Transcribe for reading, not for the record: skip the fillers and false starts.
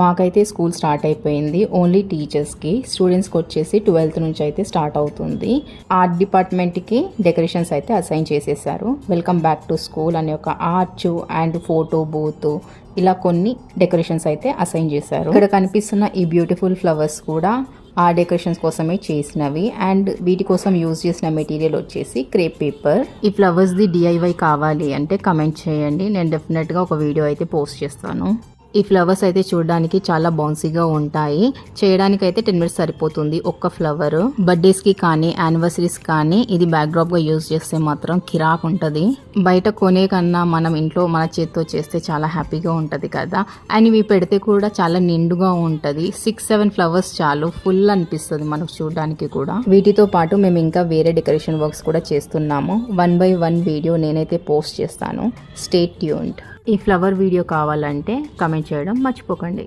మాకైతే school start అయిపోయింది. Only టీచర్స్కి, స్టూడెంట్స్కి వచ్చేసి 12th నుంచి అయితే స్టార్ట్ అవుతుంది. ఆర్ట్ డిపార్ట్మెంట్కి డెకరేషన్స్ అయితే అసైన్ చేసేసారు. వెల్కమ్ బ్యాక్ టు స్కూల్ అనే ఒక ఆర్చ్ అండ్ ఫోటో బూత్ ఇలా కొన్ని డెకరేషన్స్ అయితే అసైన్ చేశారు. ఇక్కడ కనిపిస్తున్న ఈ బ్యూటిఫుల్ ఫ్లవర్స్ కూడా ఆ డెకరేషన్స్ కోసమే చేసినవి. అండ్ వీటి కోసం యూజ్ చేసిన మెటీరియల్ వచ్చేసి క్రేప్ పేపర్. ఈ ఫ్లవర్స్ది DIY కావాలి అంటే కమెంట్ చేయండి, నేను డెఫినెట్గా ఒక వీడియో అయితే పోస్ట్ చేస్తాను. ఈ ఫ్లవర్స్ అయితే చూడడానికి చాలా బౌన్సీగా ఉంటాయి. చేయడానికి అయితే 10 minutes సరిపోతుంది ఒక్క ఫ్లవర్. బర్త్డేస్కి కానీ యానివర్సరీస్ కానీ ఇది బ్యాక్డ్రాప్గా యూజ్ చేస్తే మాత్రం కిరాక్ ఉంటుంది. బయట కొనే కన్నా మనం ఇంట్లో మన చేతితో చేస్తే చాలా హ్యాపీగా ఉంటుంది కదా. అండ్ ఇవి పెడితే కూడా చాలా నిండుగా ఉంటుంది. 6-7 ఫ్లవర్స్ చాలు, ఫుల్ అనిపిస్తుంది మనకు చూడడానికి కూడా. వీటితో పాటు మేము ఇంకా వేరే డెకరేషన్ వర్క్స్ కూడా చేస్తున్నాము. 1 by 1 వీడియో నేనైతే పోస్ట్ చేస్తాను. Stay tuned. ఈ ఫ్లవర్ వీడియో కావాలంటే కమెంట్ చేయడం మర్చిపోకండి.